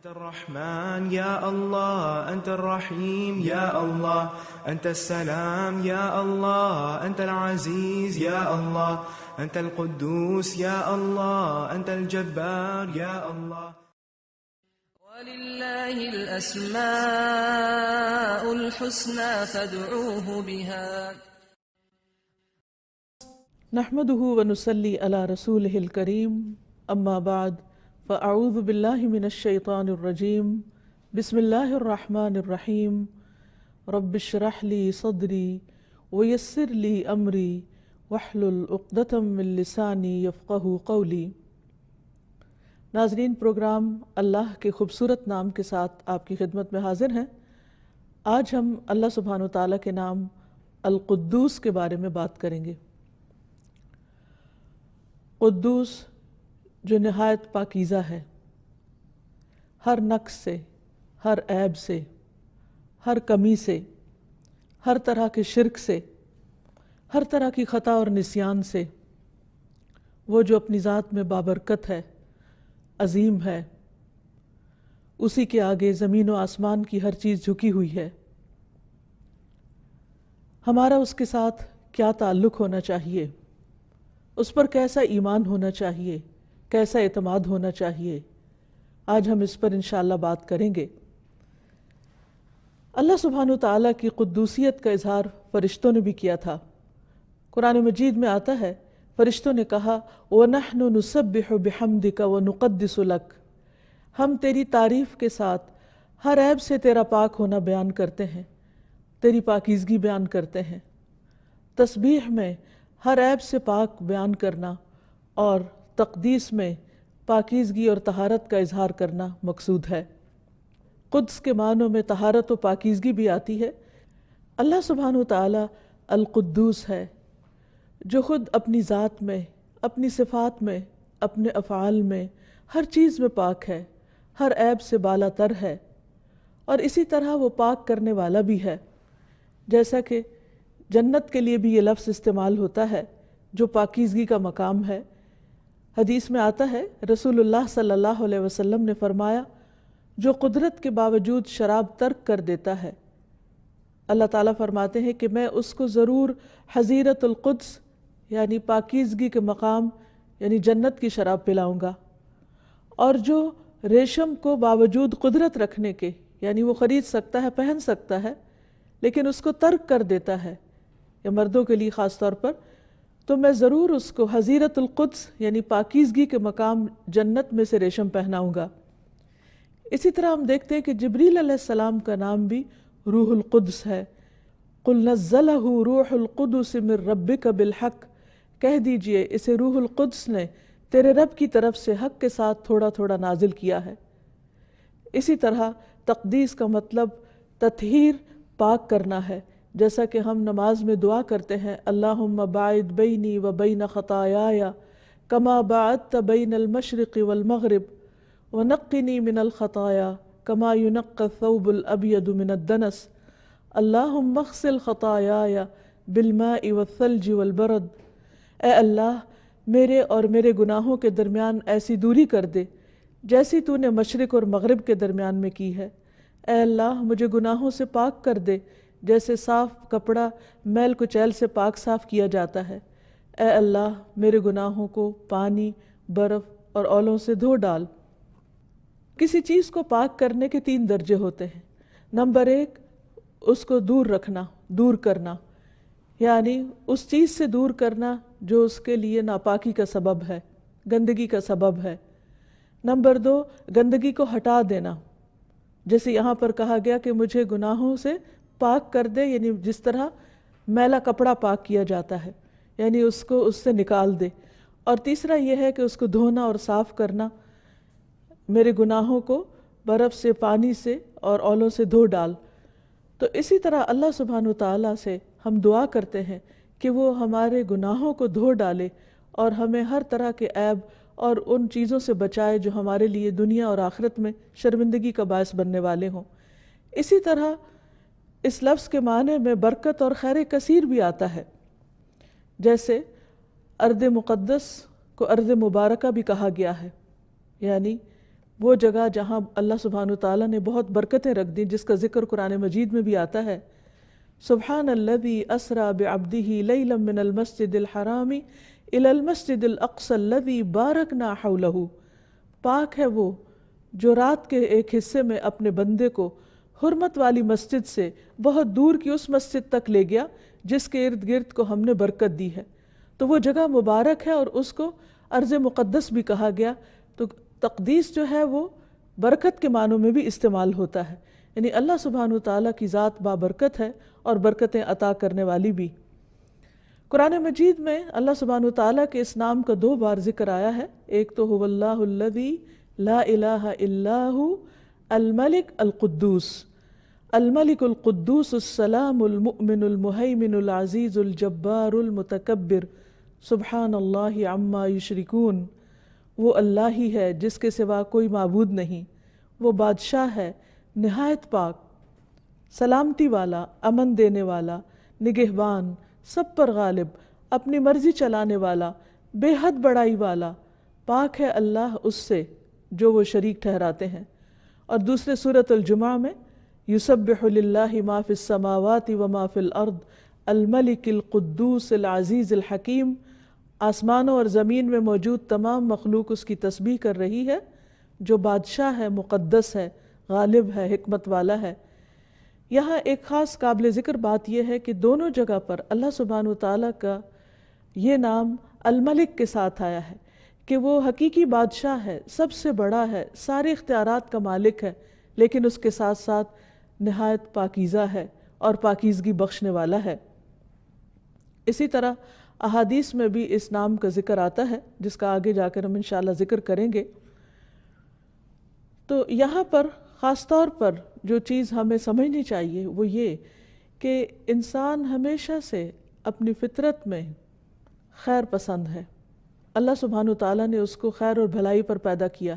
أنت الرحمن يا الله، أنت الرحيم يا الله، أنت السلام يا الله، أنت العزيز يا الله، أنت القدوس يا الله، أنت الجبار يا الله. ولله الأسماء الحسنى فادعوه بها. نحمده ونصلي على رسوله الكريم، أما بعد فأعوذ بالله من الشيطان الرجيم. بسم الله الرحمن الرحيم. رب اشرح لي صدري ويسر لي أمري واحلل عقدة من لساني يفقهوا قولي. ناظرین، پروگرام اللہ کے خوبصورت نام کے ساتھ آپ کی خدمت میں حاضر ہیں۔ آج ہم اللہ سبحانہ وتعالیٰ کے نام القدوس کے بارے میں بات کریں گے۔ قدوس جو نہایت پاکیزہ ہے، ہر نقص سے، ہر عیب سے، ہر کمی سے، ہر طرح کے شرک سے، ہر طرح کی خطا اور نسیان سے، وہ جو اپنی ذات میں بابرکت ہے، عظیم ہے، اسی کے آگے زمین و آسمان کی ہر چیز جھکی ہوئی ہے۔ ہمارا اس کے ساتھ کیا تعلق ہونا چاہیے، اس پر کیسا ایمان ہونا چاہیے، کیسا اعتماد ہونا چاہیے، آج ہم اس پر انشاءاللہ بات کریں گے۔ اللہ سبحانہ وتعالیٰ کی قدوسیت کا اظہار فرشتوں نے بھی کیا تھا۔ قرآن مجید میں آتا ہے، فرشتوں نے کہا وَنَحْنُ نُسَبِّحُ بِحَمْدِكَ وَنُقَدِّسُ لَكَ، ہم تیری تعریف کے ساتھ ہر عیب سے تیرا پاک ہونا بیان کرتے ہیں، تیری پاکیزگی بیان کرتے ہیں۔ تسبیح میں ہر عیب سے پاک بیان کرنا اور تقدیس میں پاکیزگی اور طہارت کا اظہار کرنا مقصود ہے۔ قدس کے معنوں میں طہارت و پاکیزگی بھی آتی ہے۔ اللہ سبحانہ وتعالی القدوس ہے، جو خود اپنی ذات میں، اپنی صفات میں، اپنے افعال میں، ہر چیز میں پاک ہے، ہر عیب سے بالا تر ہے، اور اسی طرح وہ پاک کرنے والا بھی ہے۔ جیسا کہ جنت کے لیے بھی یہ لفظ استعمال ہوتا ہے جو پاکیزگی کا مقام ہے۔ حدیث میں آتا ہے، رسول اللہ صلی اللہ علیہ وسلم نے فرمایا، جو قدرت کے باوجود شراب ترک کر دیتا ہے، اللہ تعالیٰ فرماتے ہیں کہ میں اس کو ضرور حضیرت القدس یعنی پاکیزگی کے مقام یعنی جنت کی شراب پلاؤں گا۔ اور جو ریشم کو باوجود قدرت رکھنے کے یعنی وہ خرید سکتا ہے، پہن سکتا ہے، لیکن اس کو ترک کر دیتا ہے، یا مردوں کے لیے خاص طور پر، تو میں ضرور اس کو حضیرت القدس یعنی پاکیزگی کے مقام جنت میں سے ریشم پہناؤں گا۔ اسی طرح ہم دیکھتے ہیں کہ جبریل علیہ السلام کا نام بھی روح القدس ہے۔ قُلْ نَزَّلَهُ رُوحُ الْقُدُسِ مِنْ رَبِّكَ بِالْحَقِّ، کہہ دیجئے اسے روح القدس نے تیرے رب کی طرف سے حق کے ساتھ تھوڑا تھوڑا نازل کیا ہے۔ اسی طرح تقدیس کا مطلب تطہیر، پاک کرنا ہے، جیسا کہ ہم نماز میں دعا کرتے ہیں، اللہم باعد بینی و بین خطایایا کما باعدت بین المشرق والمغرب ونقنی من الخطایا کما ینقی الثوب الابید من الدنس اللہم اغسل خطایایا بالماء والثلج والبرد۔ اے اللہ، میرے اور میرے گناہوں کے درمیان ایسی دوری کر دے جیسی تو نے مشرق اور مغرب کے درمیان میں کی ہے۔ اے اللہ، مجھے گناہوں سے پاک کر دے جیسے صاف کپڑا میل کچیل سے پاک صاف کیا جاتا ہے۔ اے اللہ، میرے گناہوں کو پانی، برف اور اولوں سے دھو ڈال۔ کسی چیز کو پاک کرنے کے 3 درجے ہوتے ہیں۔ نمبر 1، اس کو دور رکھنا، دور کرنا، یعنی اس چیز سے دور کرنا جو اس کے لیے ناپاکی کا سبب ہے، گندگی کا سبب ہے۔ نمبر 2، گندگی کو ہٹا دینا، جیسے یہاں پر کہا گیا کہ مجھے گناہوں سے پاک کر دے، یعنی جس طرح میلا کپڑا پاک کیا جاتا ہے، یعنی اس کو اس سے نکال دے۔ اور تیسرا یہ ہے کہ اس کو دھونا اور صاف کرنا، میرے گناہوں کو برف سے، پانی سے اور اولوں سے دھو ڈال۔ تو اسی طرح اللہ سبحانہ وتعالیٰ سے ہم دعا کرتے ہیں کہ وہ ہمارے گناہوں کو دھو ڈالے اور ہمیں ہر طرح کے عیب اور ان چیزوں سے بچائے جو ہمارے لیے دنیا اور آخرت میں شرمندگی کا باعث بننے والے ہوں۔ اسی طرح اس لفظ کے معنی میں برکت اور خیر کثیر بھی آتا ہے، جیسے ارض مقدس کو ارض مبارکہ بھی کہا گیا ہے، یعنی وہ جگہ جہاں اللہ سبحانہ تعالیٰ نے بہت برکتیں رکھ دیں، جس کا ذکر قرآن مجید میں بھی آتا ہے، سبحان الذی اسریٰ بعبدہ لیلا من المسجد الحرام الی المسجد الاقصی الذی بارکنا حولہ، پاک ہے وہ جو رات کے ایک حصے میں اپنے بندے کو حرمت والی مسجد سے بہت دور کی اس مسجد تک لے گیا جس کے ارد گرد کو ہم نے برکت دی ہے۔ تو وہ جگہ مبارک ہے اور اس کو ارض مقدس بھی کہا گیا۔ تو تقدیس جو ہے وہ برکت کے معنوں میں بھی استعمال ہوتا ہے، یعنی اللہ سبحانہ تعالیٰ کی ذات بابرکت ہے اور برکتیں عطا کرنے والی بھی۔ قرآن مجید میں اللہ سبحانہ تعالیٰ کے اس نام کا 2 بار ذکر آیا ہے، ایک تو هو اللہ الذی لا الہ الا ہو الملک القدوس، الملک القدوس السلام المؤمن المہیمن العزیز الجبار المتکبر سبحان اللہ عما یشرکون، وہ اللہ ہی ہے جس کے سوا کوئی معبود نہیں، وہ بادشاہ ہے نہایت پاک، سلامتی والا، امن دینے والا، نگہبان، سب پر غالب، اپنی مرضی چلانے والا، بے حد بڑائی والا، پاک ہے اللہ اس سے جو وہ شریک ٹھہراتے ہیں۔ اور دوسرے سورۃ الجمعہ میں یسبح للہ ما فی السماوات وما فی الارض الملک القدوس العزیز الحکیم، آسمانوں اور زمین میں موجود تمام مخلوق اس کی تسبیح کر رہی ہے جو بادشاہ ہے، مقدس ہے، غالب ہے، حکمت والا ہے۔ یہاں ایک خاص قابل ذکر بات یہ ہے کہ دونوں جگہ پر اللہ سبحانہ تعالیٰ کا یہ نام الملک کے ساتھ آیا ہے کہ وہ حقیقی بادشاہ ہے، سب سے بڑا ہے، سارے اختیارات کا مالک ہے، لیکن اس کے ساتھ ساتھ نہایت پاکیزہ ہے اور پاکیزگی بخشنے والا ہے۔ اسی طرح احادیث میں بھی اس نام کا ذکر آتا ہے جس کا آگے جا کر ہم انشاءاللہ ذکر کریں گے۔ تو یہاں پر خاص طور پر جو چیز ہمیں سمجھنی چاہیے وہ یہ کہ انسان ہمیشہ سے اپنی فطرت میں خیر پسند ہے، اللہ سبحانہ تعالیٰ نے اس کو خیر اور بھلائی پر پیدا کیا،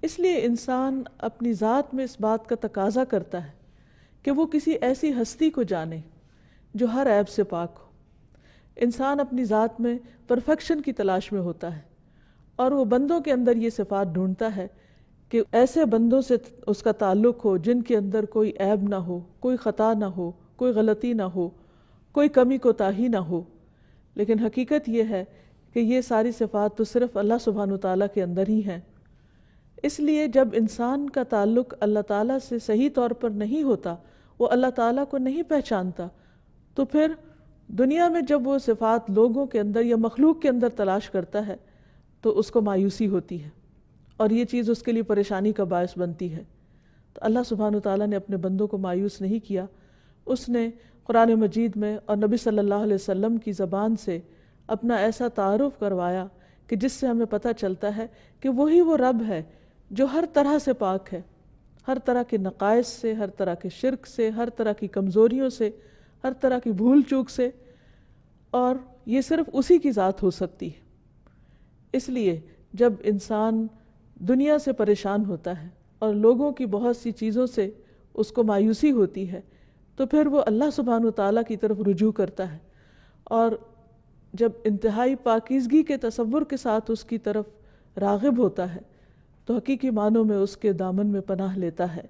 اس لیے انسان اپنی ذات میں اس بات کا تقاضا کرتا ہے کہ وہ کسی ایسی ہستی کو جانے جو ہر عیب سے پاک ہو۔ انسان اپنی ذات میں پرفیکشن کی تلاش میں ہوتا ہے اور وہ بندوں کے اندر یہ صفات ڈھونڈتا ہے کہ ایسے بندوں سے اس کا تعلق ہو جن کے اندر کوئی عیب نہ ہو، کوئی خطا نہ ہو، کوئی غلطی نہ ہو، کوئی کمی کوتاہی نہ ہو۔ لیکن حقیقت یہ ہے کہ یہ ساری صفات تو صرف اللہ سبحانہ تعالیٰ کے اندر ہی ہیں۔ اس لیے جب انسان کا تعلق اللہ تعالیٰ سے صحیح طور پر نہیں ہوتا، وہ اللہ تعالیٰ کو نہیں پہچانتا، تو پھر دنیا میں جب وہ صفات لوگوں کے اندر یا مخلوق کے اندر تلاش کرتا ہے تو اس کو مایوسی ہوتی ہے اور یہ چیز اس کے لیے پریشانی کا باعث بنتی ہے۔ تو اللہ سبحانہ تعالیٰ نے اپنے بندوں کو مایوس نہیں کیا، اس نے قرآن مجید میں اور نبی صلی اللہ علیہ وسلم کی زبان سے اپنا ایسا تعارف کروایا کہ جس سے ہمیں پتہ چلتا ہے کہ وہی وہ رب ہے جو ہر طرح سے پاک ہے، ہر طرح کے نقائص سے، ہر طرح کے شرک سے، ہر طرح کی کمزوریوں سے، ہر طرح کی بھول چوک سے، اور یہ صرف اسی کی ذات ہو سکتی ہے۔ اس لیے جب انسان دنیا سے پریشان ہوتا ہے اور لوگوں کی بہت سی چیزوں سے اس کو مایوسی ہوتی ہے تو پھر وہ اللہ سبحانہ تعالیٰ کی طرف رجوع کرتا ہے، اور جب انتہائی پاکیزگی کے تصور کے ساتھ اس کی طرف راغب ہوتا ہے تو حقیقی معنوں میں اس کے دامن میں پناہ لیتا ہے۔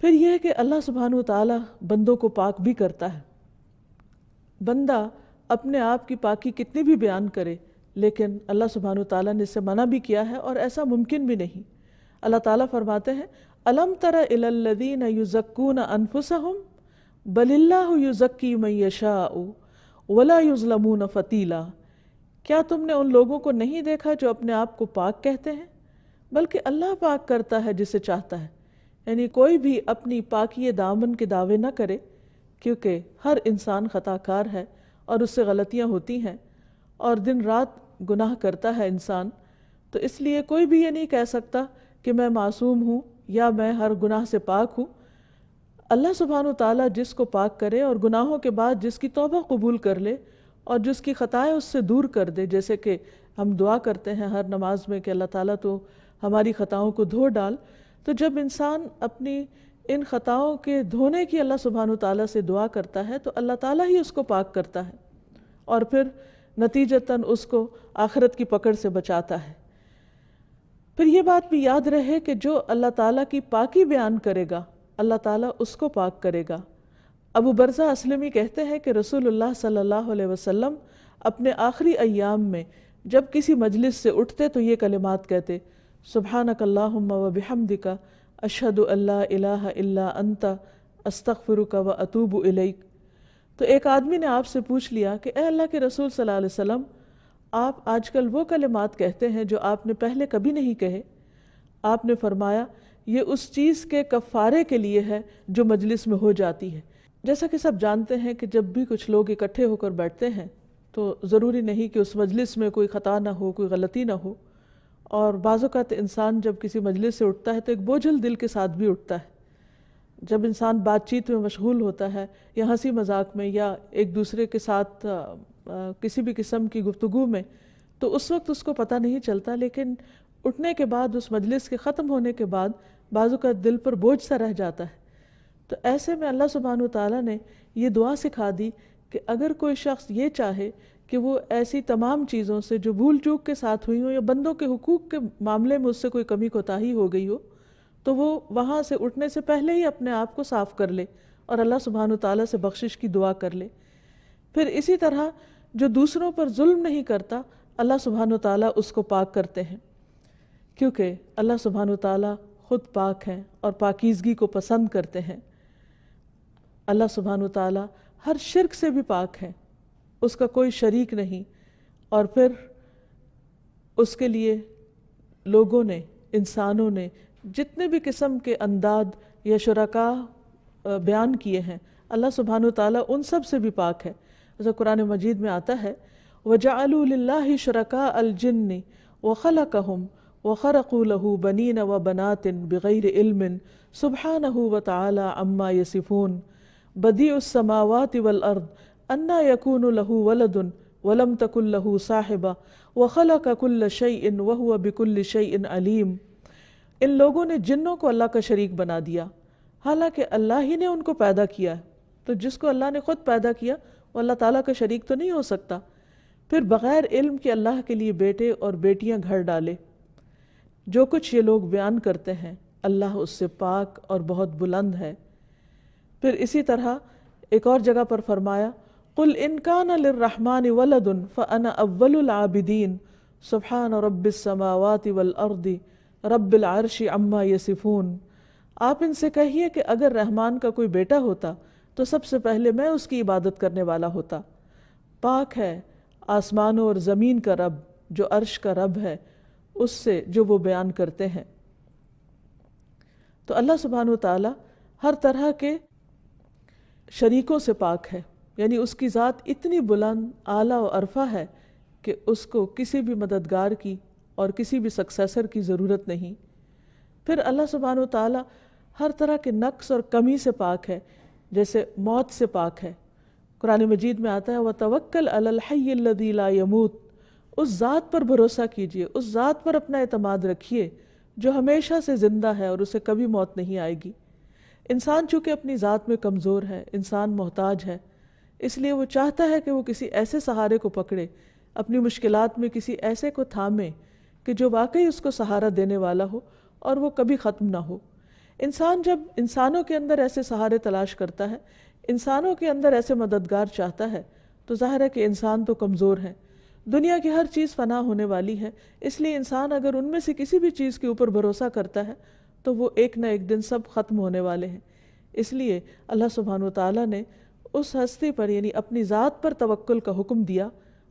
پھر یہ کہ اللہ سبحانہ تعالیٰ بندوں کو پاک بھی کرتا ہے۔ بندہ اپنے آپ کی پاکی کتنی بھی بیان کرے لیکن اللہ سبحانہ تعالیٰ نے اسے منع بھی کیا ہے اور ایسا ممکن بھی نہیں۔ اللہ تعالیٰ فرماتے ہیں أَلَمْ تَرَ إِلَى الَّذِينَ يُزَكُّونَ أَنفُسَهُمْ بَلِ اللَّهُ يُزَكِّي مَن يَشَاءُ وَلَا يُظْلَمُونَ فَتِيلًا، کیا تم نے ان لوگوں کو نہیں دیکھا جو اپنے آپ کو پاک کہتے ہیں؟ بلکہ اللہ پاک کرتا ہے جسے چاہتا ہے۔ یعنی کوئی بھی اپنی پاکی دامن کے دعوے نہ کرے، کیونکہ ہر انسان خطا کار ہے اور اس سے غلطیاں ہوتی ہیں اور دن رات گناہ کرتا ہے انسان، تو اس لیے کوئی بھی یہ نہیں کہہ سکتا کہ میں معصوم ہوں یا میں ہر گناہ سے پاک ہوں۔ اللہ سبحانہ تعالیٰ جس کو پاک کرے اور گناہوں کے بعد جس کی توبہ قبول کر لے اور جس کی خطائیں اس سے دور کر دے، جیسے کہ ہم دعا کرتے ہیں ہر نماز میں کہ اللہ تعالیٰ تو ہماری خطاؤں کو دھو ڈال، تو جب انسان اپنی ان خطاؤں کے دھونے کی اللہ سبحانہ تعالیٰ سے دعا کرتا ہے تو اللہ تعالیٰ ہی اس کو پاک کرتا ہے اور پھر نتیجتاً اس کو آخرت کی پکڑ سے بچاتا ہے۔ پھر یہ بات بھی یاد رہے کہ جو اللہ تعالیٰ کی پاکی بیان کرے گا اللہ تعالیٰ اس کو پاک کرے گا۔ ابو برزہ اسلمی کہتے ہیں کہ رسول اللہ صلی اللہ علیہ وسلم اپنے آخری ایام میں جب کسی مجلس سے اٹھتے تو یہ کلمات کہتے، سبحانک اللہم و بحمدک اشہد ان لا الہ الا انت استغفرک و اتوب الیک۔ تو ایک آدمی نے آپ سے پوچھ لیا کہ اے اللہ کے رسول صلی اللہ علیہ وسلم، آپ آج کل وہ کلمات کہتے ہیں جو آپ نے پہلے کبھی نہیں کہے۔ آپ نے فرمایا یہ اس چیز کے کفارے کے لیے ہے جو مجلس میں ہو جاتی ہے۔ جیسا کہ سب جانتے ہیں کہ جب بھی کچھ لوگ اکٹھے ہو کر بیٹھتے ہیں تو ضروری نہیں کہ اس مجلس میں کوئی خطا نہ ہو، کوئی غلطی نہ ہو، اور بعض اوقات انسان جب کسی مجلس سے اٹھتا ہے تو ایک بوجھل دل کے ساتھ بھی اٹھتا ہے۔ جب انسان بات چیت میں مشغول ہوتا ہے یا ہنسی مذاق میں یا ایک دوسرے کے ساتھ کسی بھی قسم کی گفتگو میں، تو اس وقت اس کو پتہ نہیں چلتا، لیکن اٹھنے کے بعد اس مجلس کے ختم ہونے کے بعد بعض اوقات دل پر بوجھ سا رہ جاتا ہے۔ تو ایسے میں اللہ سبحانہ وتعالیٰ نے یہ دعا سکھا دی کہ اگر کوئی شخص یہ چاہے کہ وہ ایسی تمام چیزوں سے جو بھول چوک کے ساتھ ہوئی ہوں یا بندوں کے حقوق کے معاملے میں اس سے کوئی کمی کوتاہی ہو گئی ہو، تو وہ وہاں سے اٹھنے سے پہلے ہی اپنے آپ کو صاف کر لے اور اللہ سبحانہ وتعالیٰ سے بخشش کی دعا کر لے۔ پھر اسی طرح جو دوسروں پر ظلم نہیں کرتا اللہ سبحانہ وتعالیٰ اس کو پاک کرتے ہیں، کیونکہ اللہ سبحانہ وتعالیٰ خود پاک ہیں اور پاکیزگی کو پسند کرتے ہیں۔ اللہ سبحانہ وتعالیٰ ہر شرک سے بھی پاک ہے، اس کا کوئی شریک نہیں، اور پھر اس کے لیے لوگوں نے، انسانوں نے جتنے بھی قسم کے انداد یا شرکاء بیان کیے ہیں، اللہ سبحانہ وتعالیٰ ان سب سے بھی پاک ہے۔ جیسے قرآن مجید میں آتا ہے وَجَعَلُوا لِلَّهِ شُرَكَاءَ الْجِنِّ وَخَلَقَهُمْ وَخَرَقُوا لَهُ بَنِينَ وَبَنَاتٍ بِغَيْرِ عِلْمٍ سُبْحَانَهُ وَتَعَالَى عَمَّا يَصِفُونَ بَدِيعُ السَّمَاوَاتِ وَالْأَرْضِ أَنَّىٰ يَكُونُ لَهُ وَلَدٌ وَلَمْ تَكُن لَهُ صَاحِبَةٌ وَخَلَقَ كُلَّ شَيْءٍ وَهُوَ بِكُلِّ شَيْءٍ عَلِيمٌ۔ ان لوگوں نے جنوں کو اللہ کا شریک بنا دیا، حالانکہ اللہ ہی نے ان کو پیدا کیا ہے۔ تو جس کو اللہ نے خود پیدا کیا وہ اللہ تعالیٰ کا شریک تو نہیں ہو سکتا۔ پھر بغیر علم کے اللہ کے لیے بیٹے اور بیٹیاں گھر ڈالے۔ جو کچھ یہ لوگ بیان کرتے ہیں اللہ اس سے پاک اور بہت بلند ہے۔ پھر اسی طرح ایک اور جگہ پر فرمایا قُلْ إِنْ كَانَ لِلرَّحْمَنِ وَلَدٌ فَأَنَا أَوَّلُ الْعَابِدِينَ سُبْحَانَ رَبِّ السَّمَاوَاتِ وَالْأَرْضِ رَبِّ الْعَرْشِ عَمَّا يَصِفُونَ۔ آپ ان سے کہیے کہ اگر رحمان کا کوئی بیٹا ہوتا تو سب سے پہلے میں اس کی عبادت کرنے والا ہوتا۔ پاک ہے آسمانوں اور زمین کا رب جو عرش کا رب ہے اس سے جو وہ بیان کرتے ہیں۔ تو اللہ سبحانہ وتعالیٰ ہر طرح کے شریکوں سے پاک ہے، یعنی اس کی ذات اتنی بلند، اعلیٰ و عرفہ ہے کہ اس کو کسی بھی مددگار کی اور کسی بھی سکسیسر کی ضرورت نہیں۔ پھر اللہ سبحانہ وتعالیٰ ہر طرح کے نقص اور کمی سے پاک ہے، جیسے موت سے پاک ہے۔ قرآن مجید میں آتا ہے وَتَوَكَّلْ عَلَى الْحَيِّ الَّذِي لَا يَمُوتُ، اس ذات پر بھروسہ کیجئے، اس ذات پر اپنا اعتماد رکھیے جو ہمیشہ سے زندہ ہے اور اسے کبھی موت نہیں آئے گی۔ انسان چونکہ اپنی ذات میں کمزور ہے، انسان محتاج ہے، اس لیے وہ چاہتا ہے کہ وہ کسی ایسے سہارے کو پکڑے، اپنی مشکلات میں کسی ایسے کو تھامے کہ جو واقعی اس کو سہارا دینے والا ہو اور وہ کبھی ختم نہ ہو۔ انسان جب انسانوں کے اندر ایسے سہارے تلاش کرتا ہے، انسانوں کے اندر ایسے مددگار چاہتا ہے، تو ظاہر ہے کہ انسان تو کمزور ہے۔ دنیا کی ہر چیز فنا ہونے والی ہے، اس لیے انسان اگر ان میں سے کسی بھی چیز کے اوپر بھروسہ کرتا ہے تو وہ ایک نہ ایک دن سب ختم ہونے والے ہیں۔ اس لیے اللہ سبحانہ وتعالیٰ نے اس ہستی پر یعنی اپنی ذات پر توکل کا حکم دیا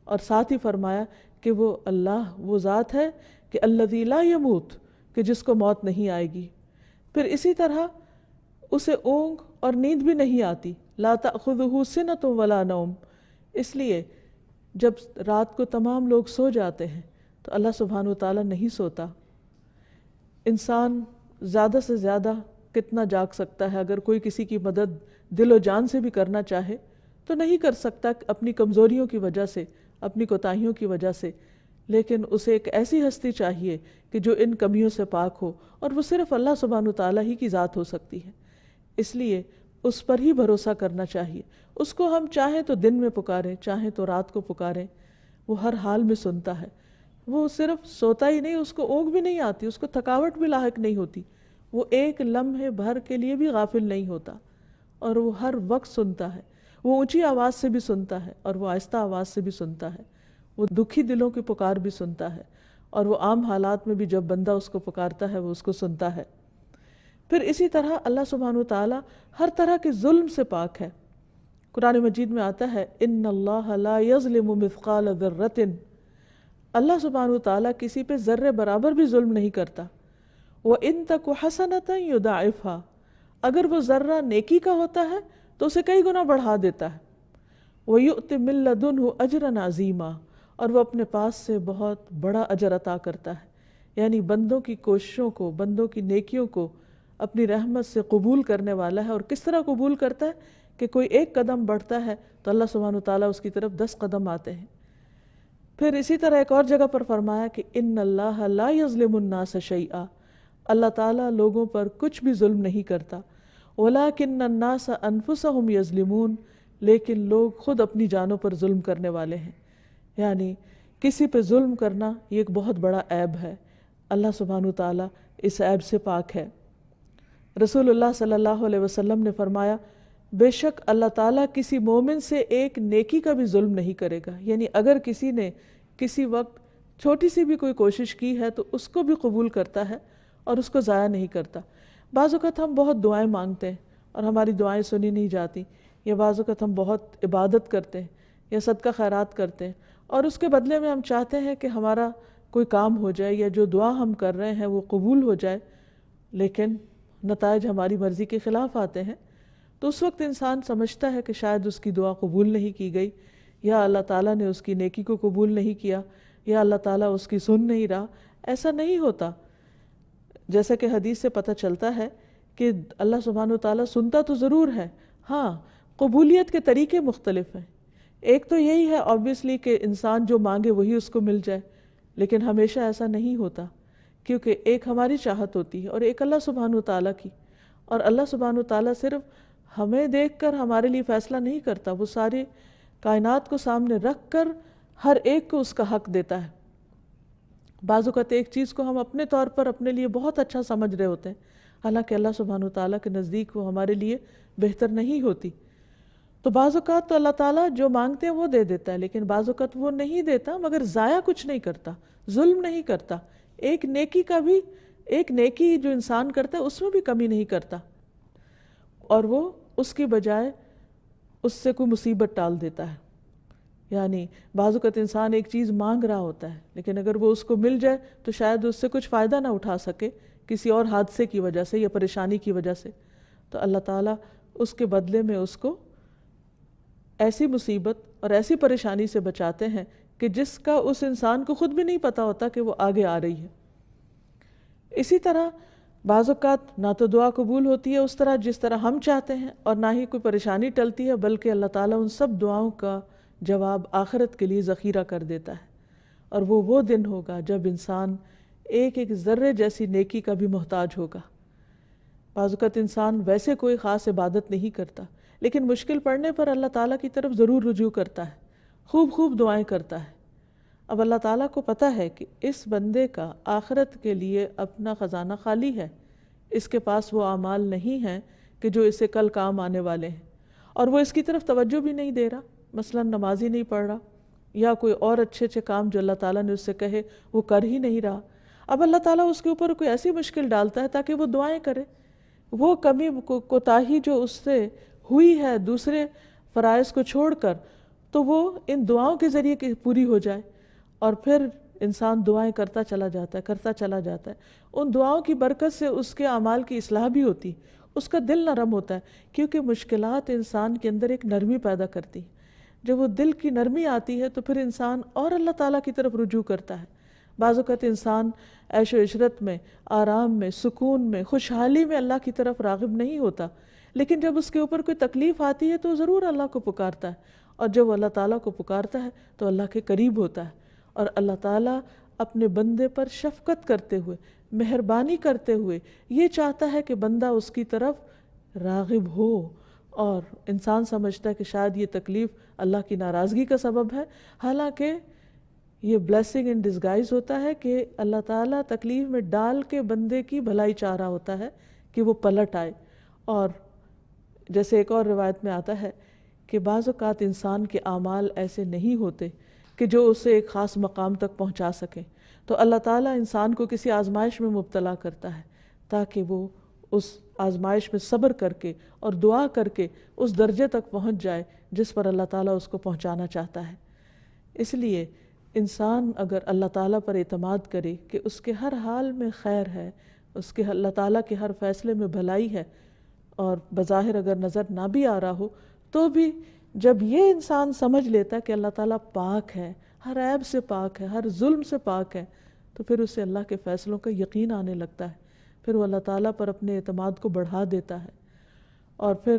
اور ساتھ ہی فرمایا کہ وہ اللہ وہ ذات ہے کہ الذی لا یموت، کہ جس کو موت نہیں آئے گی۔ پھر اسی طرح اسے اونگ اور نیند بھی نہیں آتی، لا تأخذہ سنۃ ولا نوم۔ اس لیے جب رات کو تمام لوگ سو جاتے ہیں تو اللہ سبحانہ وتعالیٰ نہیں سوتا۔ انسان زیادہ سے زیادہ کتنا جاگ سکتا ہے؟ اگر کوئی کسی کی مدد دل و جان سے بھی کرنا چاہے تو نہیں کر سکتا اپنی کمزوریوں کی وجہ سے، اپنی کوتاہیوں کی وجہ سے، لیکن اسے ایک ایسی ہستی چاہیے کہ جو ان کمیوں سے پاک ہو، اور وہ صرف اللہ سبحانہ وتعالیٰ ہی کی ذات ہو سکتی ہے۔ اس لیے اس پر ہی بھروسہ کرنا چاہیے۔ اس کو ہم چاہیں تو دن میں پکاریں، چاہیں تو رات کو پکاریں، وہ ہر حال میں سنتا ہے۔ وہ صرف سوتا ہی نہیں، اس کو اونگ بھی نہیں آتی، اس کو تھکاوٹ بھی لاحق نہیں ہوتی، وہ ایک لمحے بھر کے لیے بھی غافل نہیں ہوتا، اور وہ ہر وقت سنتا ہے، وہ اونچی آواز سے بھی سنتا ہے اور وہ آہستہ آواز سے بھی سنتا ہے، وہ دکھی دلوں کی پکار بھی سنتا ہے، اور وہ عام حالات میں بھی جب بندہ اس کو پکارتا ہے وہ اس کو سنتا ہے۔ پھر اسی طرح اللہ سبحانہ وتعالی ہر طرح کے ظلم سے پاک ہے۔ قرآن مجید میں آتا ہے ان اللہ لا یظلم مثقال ذرۃ، اللہ سبحانہ وتعالی کسی پہ ذرے برابر بھی ظلم نہیں کرتا۔ وَإِن تَكُ حَسَنَةً يُضَاعِفْهَا، اگر وہ ذرہ نیکی کا ہوتا ہے تو اسے کئی گنا بڑھا دیتا ہے۔ وَيُؤْتِ مِن لَّدُنْهُ أَجْرًا عَظِيمًا، اور وہ اپنے پاس سے بہت بڑا اجر عطا کرتا ہے، یعنی بندوں کی کوششوں کو، بندوں کی نیکیوں کو اپنی رحمت سے قبول کرنے والا ہے۔ اور کس طرح قبول کرتا ہے کہ کوئی ایک قدم بڑھتا ہے تو اللہ سبحانہ وتعالیٰ اس کی طرف 10 قدم آتے ہیں۔ پھر اسی طرح ایک اور جگہ پر فرمایا کہ ان اللہ لا یظلم الناس شیئا، اللہ تعالیٰ لوگوں پر کچھ بھی ظلم نہیں کرتا۔ وَلَٰكِنَّ النَّاسَ أَنفُسَهُمْ يَظْلِمُونَ، لیکن لوگ خود اپنی جانوں پر ظلم کرنے والے ہیں۔ یعنی کسی پہ ظلم کرنا یہ ایک بہت بڑا عیب ہے، اللہ سبحانہ وتعالیٰ اس عیب سے پاک ہے۔ رسول اللہ صلی اللہ علیہ وسلم نے فرمایا بے شک اللہ تعالیٰ کسی مومن سے ایک نیکی کا بھی ظلم نہیں کرے گا، یعنی اگر کسی نے کسی وقت چھوٹی سی بھی کوئی کوشش کی ہے تو اس کو بھی قبول کرتا ہے اور اس کو ضائع نہیں کرتا۔ بعض اوقات ہم بہت دعائیں مانگتے ہیں اور ہماری دعائیں سنی نہیں جاتی، یا بعض اوقات ہم بہت عبادت کرتے ہیں یا صدقہ خیرات کرتے ہیں اور اس کے بدلے میں ہم چاہتے ہیں کہ ہمارا کوئی کام ہو جائے یا جو دعا ہم کر رہے ہیں وہ قبول ہو جائے، لیکن نتائج ہماری مرضی کے خلاف آتے ہیں، تو اس وقت انسان سمجھتا ہے کہ شاید اس کی دعا قبول نہیں کی گئی، یا اللہ تعالیٰ نے اس کی نیکی کو قبول نہیں کیا، یا اللہ تعالیٰ اس کی سن نہیں رہا۔ ایسا نہیں ہوتا۔ جیسا کہ حدیث سے پتہ چلتا ہے کہ اللہ سبحانہ وتعالیٰ سنتا تو ضرور ہے، ہاں قبولیت کے طریقے مختلف ہیں۔ ایک تو یہی ہے obviously کہ انسان جو مانگے وہی اس کو مل جائے، لیکن ہمیشہ ایسا نہیں ہوتا، کیونکہ ایک ہماری چاہت ہوتی ہے اور ایک اللہ سبحانہ وتعالیٰ کی، اور اللہ سبحانہ وتعالیٰ صرف ہمیں دیکھ کر ہمارے لیے فیصلہ نہیں کرتا، وہ ساری کائنات کو سامنے رکھ کر ہر ایک کو اس کا حق دیتا ہے۔ بعض اوقات ایک چیز کو ہم اپنے طور پر اپنے لیے بہت اچھا سمجھ رہے ہوتے ہیں، حالانکہ اللہ سبحانہ وتعالیٰ کے نزدیک وہ ہمارے لیے بہتر نہیں ہوتی۔ تو بعض اوقات تو اللہ تعالیٰ جو مانگتے ہیں وہ دے دیتا ہے، لیکن بعض اوقات وہ نہیں دیتا مگر ضائع کچھ نہیں کرتا، ظلم نہیں کرتا، ایک نیکی جو انسان کرتا ہے اس میں بھی کمی نہیں کرتا، اور وہ اس کی بجائے اس سے کوئی مصیبت ٹال دیتا ہے۔ یعنی بعض اوقات انسان ایک چیز مانگ رہا ہوتا ہے، لیکن اگر وہ اس کو مل جائے تو شاید اس سے کچھ فائدہ نہ اٹھا سکے کسی اور حادثے کی وجہ سے یا پریشانی کی وجہ سے، تو اللہ تعالیٰ اس کے بدلے میں اس کو ایسی مصیبت اور ایسی پریشانی سے بچاتے ہیں کہ جس کا اس انسان کو خود بھی نہیں پتا ہوتا کہ وہ آگے آ رہی ہے۔ اسی طرح بعض اوقات نہ تو دعا قبول ہوتی ہے اس طرح جس طرح ہم چاہتے ہیں، اور نہ ہی کوئی پریشانی ٹلتی ہے، بلکہ اللہ تعالیٰ ان سب دعاؤں کا جواب آخرت کے لیے ذخیرہ کر دیتا ہے، اور وہ دن ہوگا جب انسان ایک ایک ذرے جیسی نیکی کا بھی محتاج ہوگا۔ بعض اوقات انسان ویسے کوئی خاص عبادت نہیں کرتا، لیکن مشکل پڑنے پر اللہ تعالیٰ کی طرف ضرور رجوع کرتا ہے، خوب دعائیں کرتا ہے۔ اب اللہ تعالیٰ کو پتہ ہے کہ اس بندے کا آخرت کے لیے اپنا خزانہ خالی ہے، اس کے پاس وہ اعمال نہیں ہیں کہ جو اسے کل کام آنے والے ہیں، اور وہ اس کی طرف توجہ بھی نہیں دے رہا، مثلا نماز ہی نہیں پڑھ رہا، یا کوئی اور اچھے کام جو اللہ تعالیٰ نے اس سے کہے وہ کر ہی نہیں رہا۔ اب اللہ تعالیٰ اس کے اوپر کوئی ایسی مشکل ڈالتا ہے تاکہ وہ دعائیں کرے، وہ کمی کوتاہی جو اس سے ہوئی ہے دوسرے فرائض کو چھوڑ کر، تو وہ ان دعاؤں کے ذریعے پوری ہو جائے، اور پھر انسان دعائیں کرتا چلا جاتا ہے۔ ان دعاؤں کی برکت سے اس کے اعمال کی اصلاح بھی ہوتی، اس کا دل نرم ہوتا ہے، کیونکہ مشکلات انسان کے اندر ایک نرمی پیدا کرتی ہیں۔ جب وہ دل کی نرمی آتی ہے تو پھر انسان اور اللہ تعالیٰ کی طرف رجوع کرتا ہے۔ بعض اوقات انسان عیش و عشرت میں، آرام میں، سکون میں، خوشحالی میں اللہ کی طرف راغب نہیں ہوتا، لیکن جب اس کے اوپر کوئی تکلیف آتی ہے تو ضرور اللہ کو پکارتا ہے، اور جب وہ اللہ تعالیٰ کو پکارتا ہے تو اللہ کے قریب ہوتا ہے، اور اللہ تعالیٰ اپنے بندے پر شفقت کرتے ہوئے، مہربانی کرتے ہوئے یہ چاہتا ہے کہ بندہ اس کی طرف راغب ہو، اور انسان سمجھتا ہے کہ شاید یہ تکلیف اللہ کی ناراضگی کا سبب ہے، حالانکہ یہ بلیسنگ ان ڈسگائز ہوتا ہے کہ اللہ تعالیٰ تکلیف میں ڈال کے بندے کی بھلائی چاہ رہا ہوتا ہے کہ وہ پلٹ آئے. اور جیسے ایک اور روایت میں آتا ہے کہ بعض اوقات انسان کے اعمال ایسے نہیں ہوتے کہ جو اسے ایک خاص مقام تک پہنچا سکیں، تو اللہ تعالیٰ انسان کو کسی آزمائش میں مبتلا کرتا ہے تاکہ وہ اس آزمائش میں صبر کر کے اور دعا کر کے اس درجے تک پہنچ جائے جس پر اللہ تعالیٰ اس کو پہنچانا چاہتا ہے. اس لیے انسان اگر اللہ تعالیٰ پر اعتماد کرے کہ اس کے ہر حال میں خیر ہے، اس کے اللہ تعالیٰ کے ہر فیصلے میں بھلائی ہے، اور بظاہر اگر نظر نہ بھی آ رہا ہو تو بھی جب یہ انسان سمجھ لیتا ہے کہ اللہ تعالیٰ پاک ہے، ہر عیب سے پاک ہے، ہر ظلم سے پاک ہے، تو پھر اسے اللہ کے فیصلوں کا یقین آنے لگتا ہے. پھر وہ اللہ تعالیٰ پر اپنے اعتماد کو بڑھا دیتا ہے، اور پھر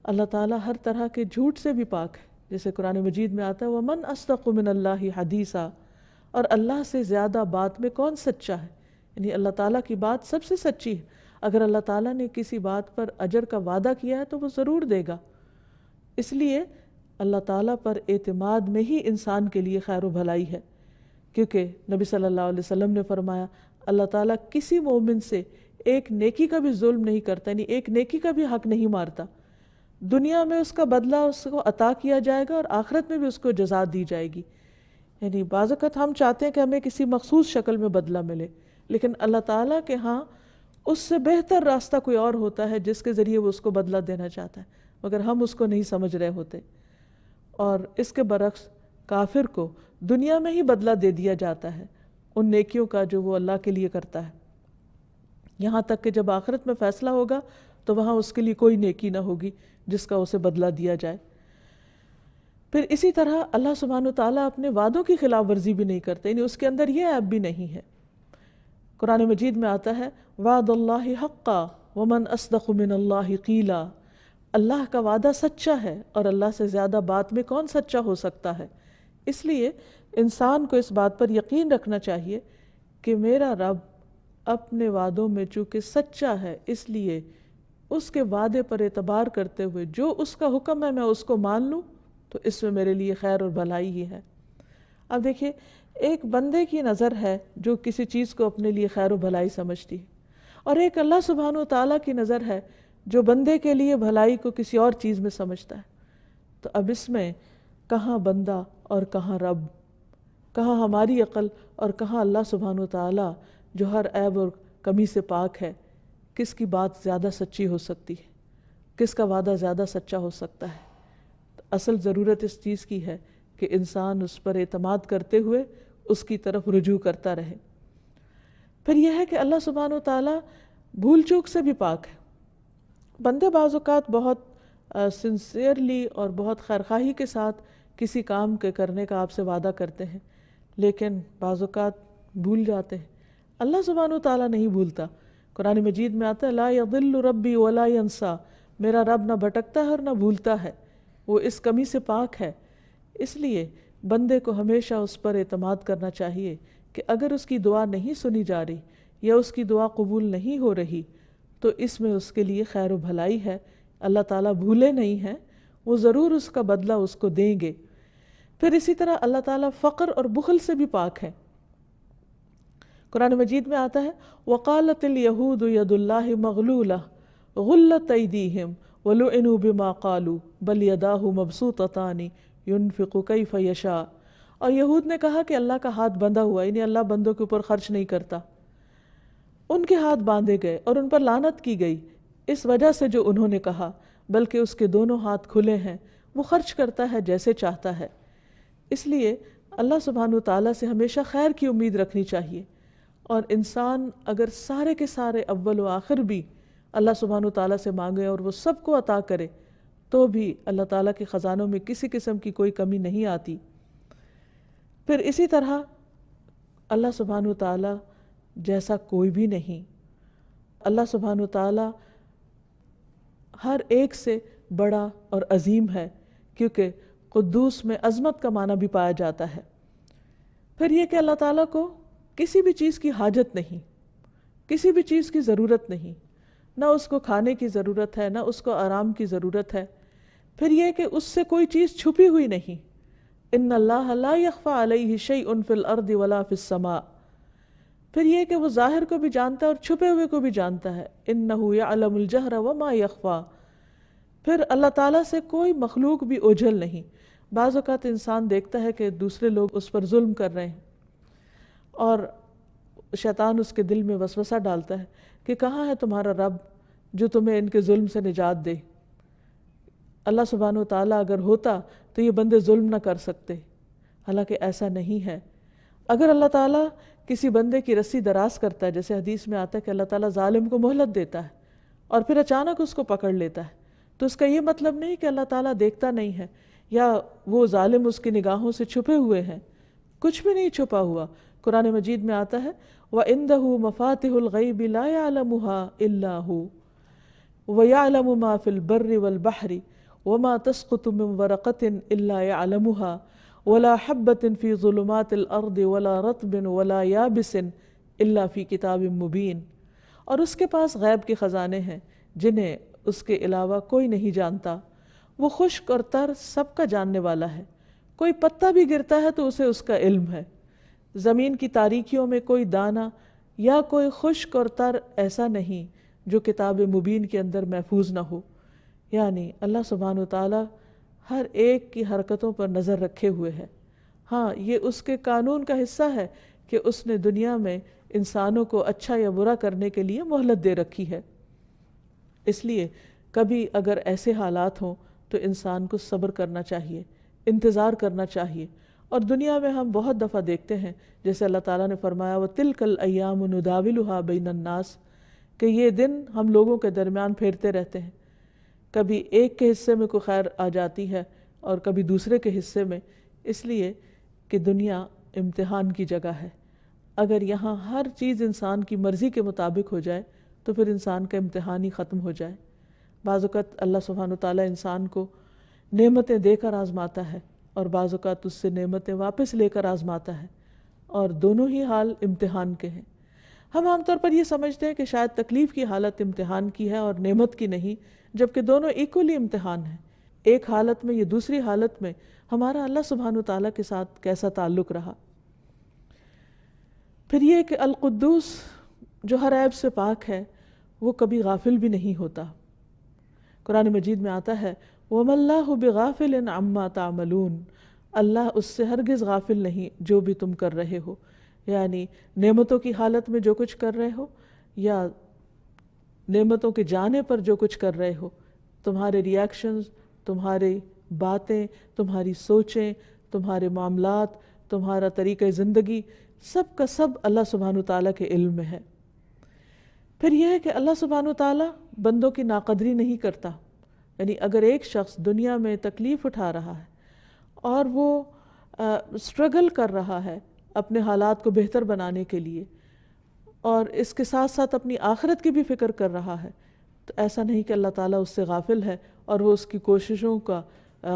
اللہ تعالیٰ ہر طرح کے جھوٹ سے بھی پاک ہے. جیسے قرآن مجید میں آتا ہے وَمَنْ أَصْدَقُ مِنَ اللَّهِ حَدِيثًا، اور اللہ سے زیادہ بات میں کون سچا ہے. یعنی اللہ تعالیٰ کی بات سب سے سچی ہے. اگر اللہ تعالیٰ نے کسی بات پر اجر کا وعدہ کیا ہے تو وہ ضرور دے گا. اس لیے اللہ تعالیٰ پر اعتماد میں ہی انسان کے لیے خیر و بھلائی ہے، کیونکہ نبی صلی اللہ علیہ وسلم نے فرمایا اللہ تعالیٰ کسی مومن سے ایک نیکی کا بھی ظلم نہیں کرتا، یعنی ایک نیکی کا بھی حق نہیں مارتا. دنیا میں اس کا بدلہ اس کو عطا کیا جائے گا اور آخرت میں بھی اس کو جزا دی جائے گی. یعنی بعض اوقات ہم چاہتے ہیں کہ ہمیں کسی مخصوص شکل میں بدلہ ملے، لیکن اللہ تعالیٰ کے ہاں اس سے بہتر راستہ کوئی اور ہوتا ہے جس کے ذریعے وہ اس کو بدلہ دینا چاہتا ہے، مگر ہم اس کو نہیں سمجھ رہے ہوتے. اور اس کے برعکس کافر کو دنیا میں ہی بدلہ دے دیا جاتا ہے ان نیکیوں کا جو وہ اللہ کے لیے کرتا ہے، یہاں تک کہ جب آخرت میں فیصلہ ہوگا تو وہاں اس کے لیے کوئی نیکی نہ ہوگی جس کا اسے بدلہ دیا جائے. پھر اسی طرح اللہ سبحانہ وتعالیٰ اپنے وعدوں کی خلاف ورزی بھی نہیں کرتے، یعنی اس کے اندر یہ عیب بھی نہیں ہے. قرآن مجید میں آتا ہے وعد اللہ حقا ومن اصدق من اللہ قیلا، اللہ کا وعدہ سچا ہے اور اللہ سے زیادہ بات میں کون سچا ہو سکتا ہے. اس لیے انسان کو اس بات پر یقین رکھنا چاہیے کہ میرا رب اپنے وعدوں میں چونکہ سچا ہے، اس لیے اس کے وعدے پر اعتبار کرتے ہوئے جو اس کا حکم ہے میں اس کو مان لوں تو اس میں میرے لیے خیر اور بھلائی ہی ہے. اب دیکھیے ایک بندے کی نظر ہے جو کسی چیز کو اپنے لیے خیر و بھلائی سمجھتی ہے، اور ایک اللہ سبحانہ و تعالیٰ کی نظر ہے جو بندے کے لیے بھلائی کو کسی اور چیز میں سمجھتا ہے. تو اب اس میں کہاں بندہ اور کہاں رب، کہاں ہماری عقل اور کہاں اللہ سبحانہ و تعالیٰ جو ہر عیب اور کمی سے پاک ہے، کس کی بات زیادہ سچی ہو سکتی ہے، کس کا وعدہ زیادہ سچا ہو سکتا ہے. تو اصل ضرورت اس چیز کی ہے کہ انسان اس پر اعتماد کرتے ہوئے اس کی طرف رجوع کرتا رہے. پھر یہ ہے کہ اللہ سبحانہ و تعالیٰ بھول چوک سے بھی پاک ہے. بندے بعض اوقات بہت سنسیئرلی اور بہت خیرخواہی کے ساتھ کسی کام کے کرنے کا آپ سے وعدہ کرتے ہیں، لیکن بعض اوقات بھول جاتے ہیں. اللہ سبحانہ و تعالیٰ نہیں بھولتا. قرآن مجید میں آتا ہے لا یضل ربی ولا ینسا، میرا رب نہ بھٹکتا ہے اور نہ بھولتا ہے، وہ اس کمی سے پاک ہے. اس لیے بندے کو ہمیشہ اس پر اعتماد کرنا چاہیے کہ اگر اس کی دعا نہیں سنی جا رہی یا اس کی دعا قبول نہیں ہو رہی تو اس میں اس کے لیے خیر و بھلائی ہے. اللہ تعالیٰ بھولے نہیں ہیں، وہ ضرور اس کا بدلہ اس کو دیں گے. پھر اسی طرح اللہ تعالیٰ فقر اور بخل سے بھی پاک ہے. قرآن مجید میں آتا ہے وقالت الیہود ید اللہ مغلولہ غلت ایدیہم ولعنوا بما قالوا بل یداہ مبسوطتان ينفق کیف یشاء. اور یہود نے کہا کہ اللہ کا ہاتھ بندھا ہوا، یعنی اللہ بندوں کے اوپر خرچ نہیں کرتا. ان کے ہاتھ باندھے گئے اور ان پر لعنت کی گئی اس وجہ سے جو انہوں نے کہا، بلکہ اس کے دونوں ہاتھ کھلے ہیں، وہ خرچ کرتا ہے جیسے چاہتا ہے. اس لیے اللہ سبحانہ وتعالیٰ سے ہمیشہ خیر کی امید رکھنی چاہیے. اور انسان اگر سارے کے سارے اول و آخر بھی اللہ سبحانہ وتعالیٰ سے مانگے اور وہ سب کو عطا کرے تو بھی اللہ تعالیٰ کے خزانوں میں کسی قسم کی کوئی کمی نہیں آتی. پھر اسی طرح اللہ سبحانہ وتعالیٰ جیسا کوئی بھی نہیں. اللہ سبحانہ وتعالیٰ ہر ایک سے بڑا اور عظیم ہے، کیونکہ قدوس میں عظمت کا معنی بھی پایا جاتا ہے. پھر یہ کہ اللہ تعالیٰ کو کسی بھی چیز کی حاجت نہیں، کسی بھی چیز کی ضرورت نہیں، نہ اس کو کھانے کی ضرورت ہے، نہ اس کو آرام کی ضرورت ہے. پھر یہ کہ اس سے کوئی چیز چھپی ہوئی نہیں، ان اللہ لا یخفی علیہ شیء فی الارض ولا فی السماء. پھر یہ کہ وہ ظاہر کو بھی جانتا ہے اور چھپے ہوئے کو بھی جانتا ہے. انہ یعلم الجہر وما یخفی. پھر اللہ تعالیٰ سے کوئی مخلوق بھی اوجھل نہیں. بعض اوقات انسان دیکھتا ہے کہ دوسرے لوگ اس پر ظلم کر رہے ہیں اور شیطان اس کے دل میں وسوسہ ڈالتا ہے کہ کہاں ہے تمہارا رب جو تمہیں ان کے ظلم سے نجات دے. اللہ سبحانہ و تعالیٰ اگر ہوتا تو یہ بندے ظلم نہ کر سکتے، حالانکہ ایسا نہیں ہے. اگر اللہ تعالیٰ کسی بندے کی رسی دراز کرتا ہے، جیسے حدیث میں آتا ہے کہ اللہ تعالیٰ ظالم کو مہلت دیتا ہے اور پھر اچانک اس کو پکڑ لیتا ہے، تو اس کا یہ مطلب نہیں کہ اللہ تعالیٰ دیکھتا نہیں ہے یا وہ ظالم اس کی نگاہوں سے چھپے ہوئے ہیں. کچھ بھی نہیں چھپا ہوا. قرآن مجید میں آتا ہے وَعِندَهُ مَفَاتِحُ الْغَيْبِ لَا يَعْلَمُهَا إِلَّا هُوَ وَيَعْلَمُ مَا فِي الْبَرِّ وَالْبَحْرِ وَمَا تَسْقُطُ مِنْ وَرَقَةٍ إِلَّا يَعْلَمُهَا وَلَا حَبَّةٍ فِي ظُلُمَاتِ الْأَرْضِ وَلَا رَطْبٍ وَلَا يَابِسٍ إِلَّا فِي كِتَابٍ مُبِينٍ. اور اس کے پاس غیب کے خزانے ہیں جنہیں اس کے علاوہ کوئی نہیں جانتا. وہ خشک اور تر سب کا جاننے والا ہے. کوئی پتا بھی گرتا ہے تو اسے اس کا علم ہے. زمین کی تاریکیوں میں کوئی دانہ یا کوئی خشک اور تر ایسا نہیں جو کتاب مبین کے اندر محفوظ نہ ہو. یعنی اللہ سبحانہ و تعالیٰ ہر ایک کی حرکتوں پر نظر رکھے ہوئے ہے. ہاں، یہ اس کے قانون کا حصہ ہے کہ اس نے دنیا میں انسانوں کو اچھا یا برا کرنے کے لیے مہلت دے رکھی ہے. اس لیے کبھی اگر ایسے حالات ہوں تو انسان کو صبر کرنا چاہیے، انتظار کرنا چاہیے. اور دنیا میں ہم بہت دفعہ دیکھتے ہیں جیسے اللہ تعالیٰ نے فرمایا وَتِلْكَ الْأَيَّامُ نُدَاوِلُهَا بَيْنَ النَّاسِ کہ یہ دن ہم لوگوں کے درمیان پھیرتے رہتے ہیں. کبھی ایک کے حصے میں کوئی خیر آ جاتی ہے اور کبھی دوسرے کے حصے میں، اس لیے کہ دنیا امتحان کی جگہ ہے. اگر یہاں ہر چیز انسان کی مرضی کے مطابق ہو جائے تو پھر انسان کا امتحان ہی ختم ہو جائے. بعض اوقات اللہ سبحانہ وتعالیٰ انسان کو نعمتیں دے کر آزماتا ہے اور بعض اوقات اس سے نعمتیں واپس لے کر آزماتا ہے، اور دونوں ہی حال امتحان کے ہیں. ہم عام طور پر یہ سمجھتے ہیں کہ شاید تکلیف کی حالت امتحان کی ہے اور نعمت کی نہیں، جبکہ دونوں ایکولی امتحان ہیں. ایک حالت میں یا دوسری حالت میں ہمارا اللہ سبحانہ وتعالیٰ کے ساتھ کیسا تعلق رہا. پھر یہ کہ القدوس جو ہر عیب سے پاک ہے وہ کبھی غافل بھی نہیں ہوتا. قرآن مجید میں آتا ہے وَمَا اللَّهُ بِغَافِلٍ عَمَّا تَعْمَلُونَ اللہ اس سے ہرگز غافل نہیں جو بھی تم کر رہے ہو. یعنی نعمتوں کی حالت میں جو کچھ کر رہے ہو یا نعمتوں کے جانے پر جو کچھ کر رہے ہو، تمہارے ریاکشنز، تمہاری باتیں، تمہاری سوچیں، تمہارے معاملات، تمہارا طریقہ زندگی، سب کا سب اللہ سبحانہ وتعالیٰ کے علم میں ہے. پھر یہ ہے کہ اللہ سبحانہ وتعالیٰ بندوں کی ناقدری نہیں کرتا. یعنی اگر ایک شخص دنیا میں تکلیف اٹھا رہا ہے اور وہ اسٹرگل کر رہا ہے اپنے حالات کو بہتر بنانے کے لیے اور اس کے ساتھ ساتھ اپنی آخرت کی بھی فکر کر رہا ہے، تو ایسا نہیں کہ اللہ تعالیٰ اس سے غافل ہے اور وہ اس کی کوششوں کا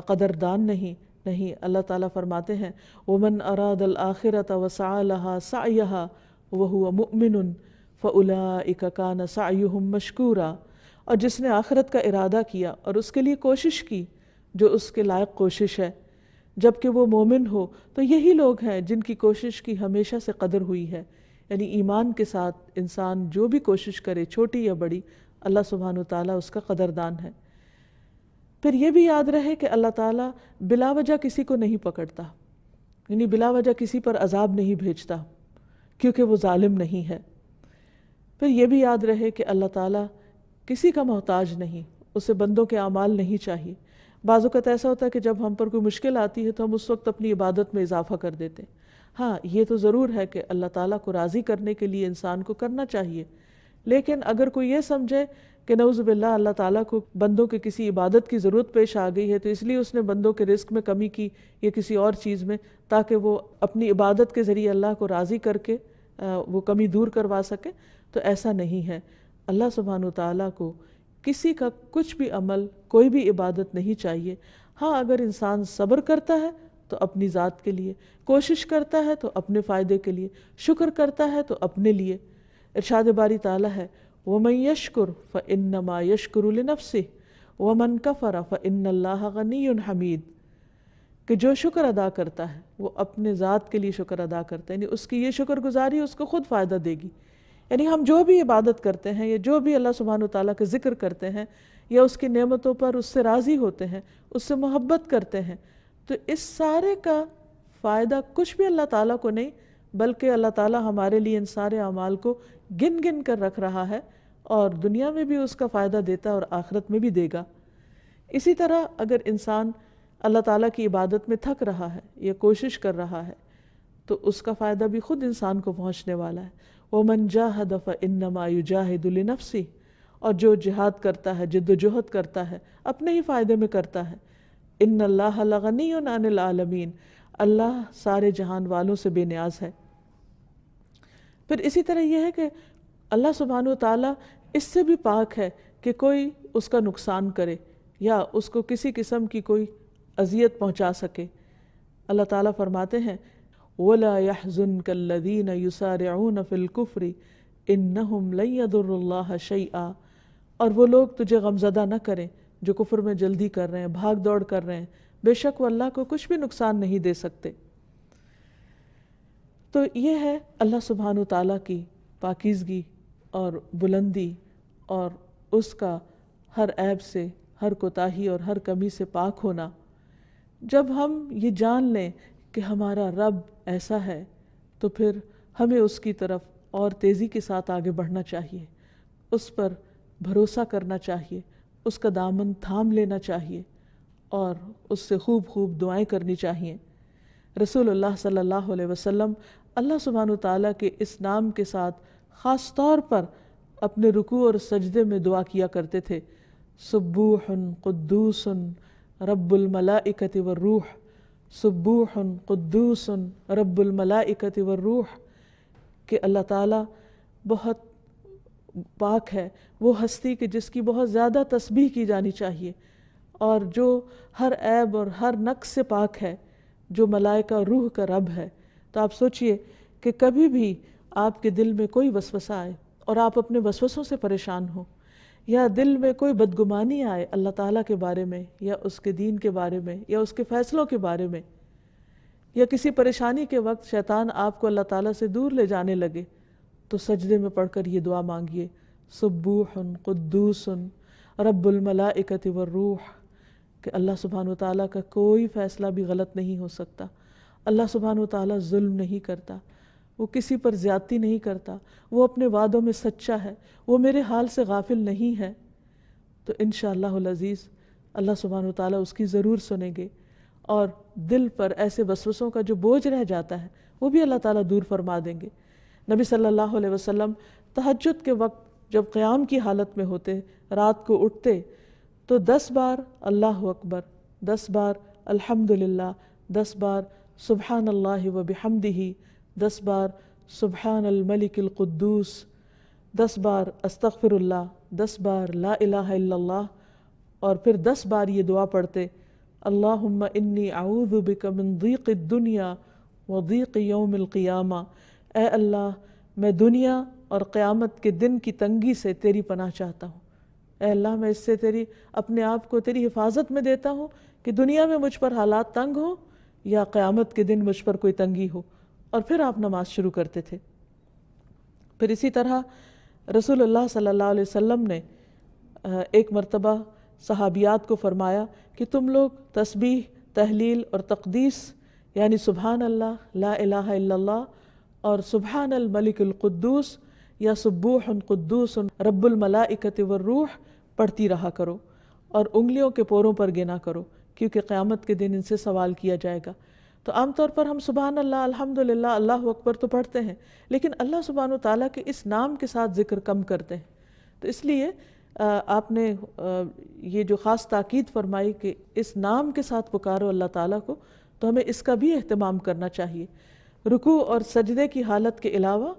قدردان نہیں. اللہ تعالیٰ فرماتے ہیں وَمَنْ أَرَادَ الْآخِرَةَ وَسَعَى لَهَا سَعْيَهَا وَهُوَ مُؤْمِنٌ فَأُولَئِكَ كَانَ سَعْيُهُمْ مَشْكُورًا اور جس نے آخرت کا ارادہ کیا اور اس کے لیے کوشش کی جو اس کے لائق کوشش ہے، جبکہ وہ مومن ہو، تو یہی لوگ ہیں جن کی کوشش کی ہمیشہ سے قدر ہوئی ہے. یعنی ایمان کے ساتھ انسان جو بھی کوشش کرے چھوٹی یا بڑی، اللہ سبحانہ وتعالیٰ اس کا قدردان ہے. پھر یہ بھی یاد رہے کہ اللہ تعالیٰ بلا وجہ کسی کو نہیں پکڑتا، یعنی بلا وجہ کسی پر عذاب نہیں بھیجتا کیونکہ وہ ظالم نہیں ہے. پھر یہ بھی یاد رہے کہ اللہ تعالیٰ کسی کا محتاج نہیں، اسے بندوں کے اعمال نہیں چاہیے. بعض اوقات ایسا ہوتا ہے کہ جب ہم پر کوئی مشکل آتی ہے تو ہم اس وقت اپنی عبادت میں اضافہ کر دیتے ہیں. ہاں، یہ تو ضرور ہے کہ اللہ تعالیٰ کو راضی کرنے کے لیے انسان کو کرنا چاہیے، لیکن اگر کوئی یہ سمجھے کہ نعوذ باللہ اللہ تعالیٰ کو بندوں کے کسی عبادت کی ضرورت پیش آ گئی ہے تو اس لیے اس نے بندوں کے رزق میں کمی کی یا کسی اور چیز میں تاکہ وہ اپنی عبادت کے ذریعے اللہ کو راضی کر کے وہ کمی دور کروا سکے، تو ایسا نہیں ہے. اللہ سبحانہ وتعالیٰ کو کسی کا کچھ بھی عمل، کوئی بھی عبادت نہیں چاہیے. ہاں، اگر انسان صبر کرتا ہے تو اپنی ذات کے لیے، کوشش کرتا ہے تو اپنے فائدے کے لیے، شکر کرتا ہے تو اپنے لیے. ارشاد باری تعالیٰ ہے وَمَن يَشْكُرْ فَإِنَّمَا يَشْكُرُ لِنَفْسِهِ وَمَن كَفَرَ فَإِنَّ اللَّهَ غَنِيٌّ حَمِيدٌ کہ جو شکر ادا کرتا ہے وہ اپنے ذات کے لیے شکر ادا کرتا ہے، یعنی اس کی یہ شکر گزاری اس کو خود فائدہ دے گی۔ یعنی ہم جو بھی عبادت کرتے ہیں یا جو بھی اللہ سبحانہ وتعالیٰ کا ذکر کرتے ہیں یا اس کی نعمتوں پر اس سے راضی ہوتے ہیں، اس سے محبت کرتے ہیں، تو اس سارے کا فائدہ کچھ بھی اللہ تعالیٰ کو نہیں، بلکہ اللہ تعالیٰ ہمارے لیے ان سارے اعمال کو گن گن کر رکھ رہا ہے، اور دنیا میں بھی اس کا فائدہ دیتا ہے اور آخرت میں بھی دے گا۔ اسی طرح اگر انسان اللہ تعالیٰ کی عبادت میں تھک رہا ہے یا کوشش کر رہا ہے تو اس کا فائدہ بھی خود انسان کو پہنچنے والا ہے۔ وَمَنْ جَاهَدَ فَإِنَّمَا يُجَاهِدُ لِنَفْسِهِ، اور جو جہاد کرتا ہے، جد و جہد کرتا ہے، اپنے ہی فائدے میں کرتا ہے۔ إِنَّ اللَّهَ لَغَنِيٌّ عَنِ الْعَالَمِينَ، اللہ سارے جہان والوں سے بے نیاز ہے۔ پھر اسی طرح یہ ہے کہ اللہ سبحانہ وتعالیٰ اس سے بھی پاک ہے کہ کوئی اس کا نقصان کرے یا اس کو کسی قسم کی کوئی اذیت پہنچا سکے۔ اللہ تعالیٰ فرماتے ہیں وَلَا يَحْزُنْكَ الَّذِينَ يُسَارِعُونَ فِي الْكُفْرِ إِنَّهُمْ لَن يَضُرُّوا اللَّهَ شَيْئًا، اور وہ لوگ تجھے غمزدہ نہ کریں جو کفر میں جلدی کر رہے ہیں، بھاگ دوڑ کر رہے ہیں، بے شک وہ اللہ کو کچھ بھی نقصان نہیں دے سکتے۔ تو یہ ہے اللہ سبحانہ وتعالیٰ کی پاکیزگی اور بلندی اور اس کا ہر عیب سے، ہر کوتاہی اور ہر کمی سے پاک ہونا۔ جب ہم یہ جان لیں کہ ہمارا رب ایسا ہے تو پھر ہمیں اس کی طرف اور تیزی کے ساتھ آگے بڑھنا چاہیے، اس پر بھروسہ کرنا چاہیے، اس کا دامن تھام لینا چاہیے اور اس سے خوب خوب دعائیں کرنی چاہیے۔ رسول اللہ صلی اللہ علیہ وسلم اللہ سبحانہ وتعالیٰ کے اس نام کے ساتھ خاص طور پر اپنے رکوع اور سجدے میں دعا کیا کرتے تھے، سبوح قدوس رب الملائکۃ والروح، سبوح قدوس رب الملائکۃ والروح، کہ اللہ تعالیٰ بہت پاک ہے، وہ ہستی کہ جس کی بہت زیادہ تسبیح کی جانی چاہیے اور جو ہر عیب اور ہر نقص سے پاک ہے، جو ملائکہ روح کا رب ہے۔ تو آپ سوچئے کہ کبھی بھی آپ کے دل میں کوئی وسوسہ آئے اور آپ اپنے وسوسوں سے پریشان ہوں، یا دل میں کوئی بدگمانی آئے اللہ تعالیٰ کے بارے میں یا اس کے دین کے بارے میں یا اس کے فیصلوں کے بارے میں، یا کسی پریشانی کے وقت شیطان آپ کو اللہ تعالیٰ سے دور لے جانے لگے، تو سجدے میں پڑھ کر یہ دعا مانگیے، سبوح قدوس رب الملائکۃ والروح، کہ اللہ سبحانہ وتعالیٰ کا کوئی فیصلہ بھی غلط نہیں ہو سکتا۔ اللہ سبحانہ وتعالیٰ ظلم نہیں کرتا، وہ کسی پر زیادتی نہیں کرتا، وہ اپنے وعدوں میں سچا ہے، وہ میرے حال سے غافل نہیں ہے۔ تو انشاءاللہ العزیز اللہ سبحانہ وتعالیٰ اس کی ضرور سنیں گے، اور دل پر ایسے وسوسوں کا جو بوجھ رہ جاتا ہے وہ بھی اللہ تعالیٰ دور فرما دیں گے۔ نبی صلی اللہ علیہ وسلم تہجد کے وقت جب قیام کی حالت میں ہوتے، رات کو اٹھتے تو 10 بار اللہ اکبر، 10 بار الحمدللہ، 10 بار سبحان اللہ و بحمدہ، 10 بار سبحان الملک القدوس، 10 بار استغفر اللہ، 10 بار لا الہ الا اللہ، اور پھر 10 بار یہ دعا پڑھتے، اللہم انی اعوذ بک من ضیق الدنیا و ضیق یوم القیامہ، اے اللہ میں دنیا اور قیامت کے دن کی تنگی سے تیری پناہ چاہتا ہوں۔ اے اللہ میں اس سے اپنے آپ کو تیری حفاظت میں دیتا ہوں کہ دنیا میں مجھ پر حالات تنگ ہوں یا قیامت کے دن مجھ پر کوئی تنگی ہو۔ اور پھر آپ نماز شروع کرتے تھے۔ پھر اسی طرح رسول اللہ صلی اللہ علیہ وسلم نے ایک مرتبہ صحابیات کو فرمایا کہ تم لوگ تسبیح، تحلیل اور تقدیس، یعنی سبحان اللہ، لا الہ الا اللہ اور سبحان الملک القدوس یا سبوح قدوس رب الملائکۃ والروح پڑھتی رہا کرو، اور انگلیوں کے پوروں پر گنا کرو، کیونکہ قیامت کے دن ان سے سوال کیا جائے گا۔ تو عام طور پر ہم سبحان اللہ، الحمدللہ، اللہ اکبر تو پڑھتے ہیں، لیکن اللہ سبحانہ وتعالیٰ کے اس نام کے ساتھ ذکر کم کرتے ہیں۔ تو اس لیے آپ نے یہ جو خاص تاکید فرمائی کہ اس نام کے ساتھ پکارو اللہ تعالیٰ کو، تو ہمیں اس کا بھی اہتمام کرنا چاہیے۔ رکوع اور سجدے کی حالت کے علاوہ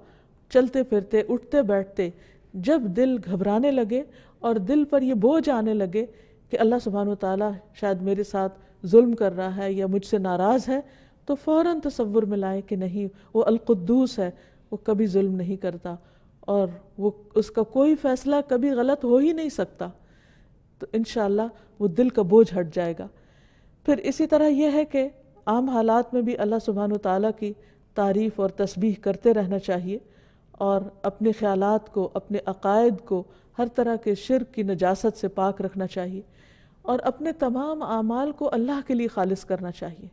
چلتے پھرتے، اٹھتے بیٹھتے، جب دل گھبرانے لگے اور دل پر یہ بوجھ آنے لگے کہ اللہ سبحانہ وتعالیٰ شاید میرے ساتھ ظلم کر رہا ہے یا مجھ سے ناراض ہے، تو فوراً تصور میں لائیں کہ نہیں، وہ القدوس ہے، وہ کبھی ظلم نہیں کرتا اور وہ اس کا کوئی فیصلہ کبھی غلط ہو ہی نہیں سکتا۔ تو انشاءاللہ وہ دل کا بوجھ ہٹ جائے گا۔ پھر اسی طرح یہ ہے کہ عام حالات میں بھی اللہ سبحانہ و تعالیٰ کی تعریف اور تسبیح کرتے رہنا چاہیے، اور اپنے خیالات کو، اپنے عقائد کو ہر طرح کے شرک کی نجاست سے پاک رکھنا چاہیے، اور اپنے تمام اعمال کو اللہ کے لیے خالص کرنا چاہیے۔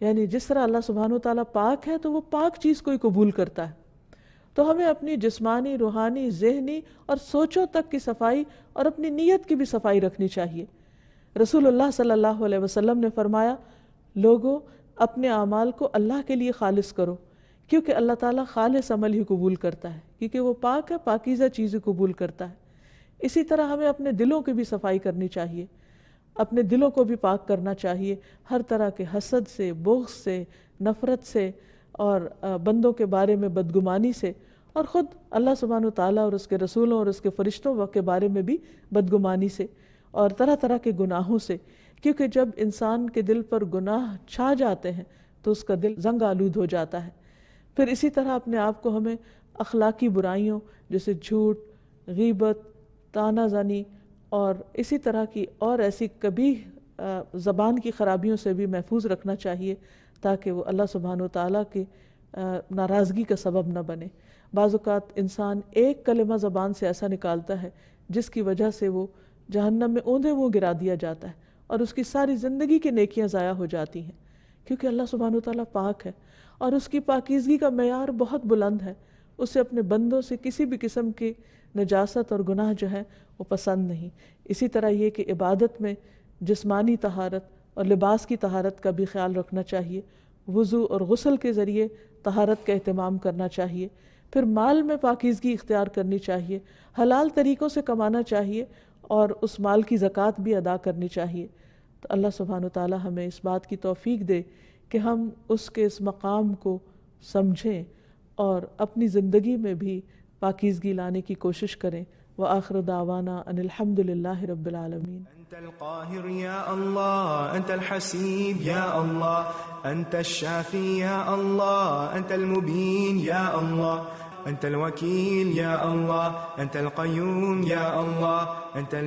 یعنی جس طرح اللہ سبحانہ و تعالیٰ پاک ہے تو وہ پاک چیز کو ہی قبول کرتا ہے، تو ہمیں اپنی جسمانی، روحانی، ذہنی اور سوچوں تک کی صفائی اور اپنی نیت کی بھی صفائی رکھنی چاہیے۔ رسول اللہ صلی اللہ علیہ وسلم نے فرمایا، لوگوں اپنے اعمال کو اللہ کے لیے خالص کرو، کیونکہ اللہ تعالیٰ خالص عمل ہی قبول کرتا ہے، کیونکہ وہ پاک ہے، پاکیزہ چیزیں قبول کرتا ہے۔ اسی طرح ہمیں اپنے دلوں کی بھی صفائی کرنی چاہیے، اپنے دلوں کو بھی پاک کرنا چاہیے ہر طرح کے حسد سے، بغض سے، نفرت سے، اور بندوں کے بارے میں بدگمانی سے، اور خود اللہ سبحانہ وتعالیٰ اور اس کے رسولوں اور اس کے فرشتوں کے بارے میں بھی بدگمانی سے، اور طرح طرح کے گناہوں سے، کیونکہ جب انسان کے دل پر گناہ چھا جاتے ہیں تو اس کا دل زنگ آلود ہو جاتا ہے۔ پھر اسی طرح اپنے آپ کو ہمیں اخلاقی برائیوں جیسے جھوٹ، غیبت، طعنہ زنی اور اسی طرح کی اور ایسی قبیح زبان کی خرابیوں سے بھی محفوظ رکھنا چاہیے، تاکہ وہ اللہ سبحانہ وتعالیٰ کی ناراضگی کا سبب نہ بنے۔ بعض اوقات انسان ایک کلمہ زبان سے ایسا نکالتا ہے جس کی وجہ سے وہ جہنم میں اوندھے منہ گرا دیا جاتا ہے، اور اس کی ساری زندگی کی نیکیاں ضائع ہو جاتی ہیں، کیونکہ اللہ سبحانہ وتعالیٰ پاک ہے اور اس کی پاکیزگی کا معیار بہت بلند ہے۔ اسے اپنے بندوں سے کسی بھی قسم کی نجاست اور گناہ جو ہے وہ پسند نہیں۔ اسی طرح یہ کہ عبادت میں جسمانی طہارت اور لباس کی طہارت کا بھی خیال رکھنا چاہیے، وضو اور غسل کے ذریعے طہارت کا اہتمام کرنا چاہیے۔ پھر مال میں پاکیزگی اختیار کرنی چاہیے، حلال طریقوں سے کمانا چاہیے، اور اس مال کی زکوٰۃ بھی ادا کرنی چاہیے۔ تو اللہ سبحانہ وتعالی ہمیں اس بات کی توفیق دے کہ ہم اس کے اس مقام کو سمجھیں اور اپنی زندگی میں بھی پاکیزگی لانے کی کوشش کریں۔ وآخر دعوانا ان الحمد للہ رب العالمین۔ أنت القاهر يا الله، أنت الحسيب يا الله، أنت الشافي يا الله، أنت المبين يا الله، أنت الوكيل يا الله، أنت القيوم يا الله، أنت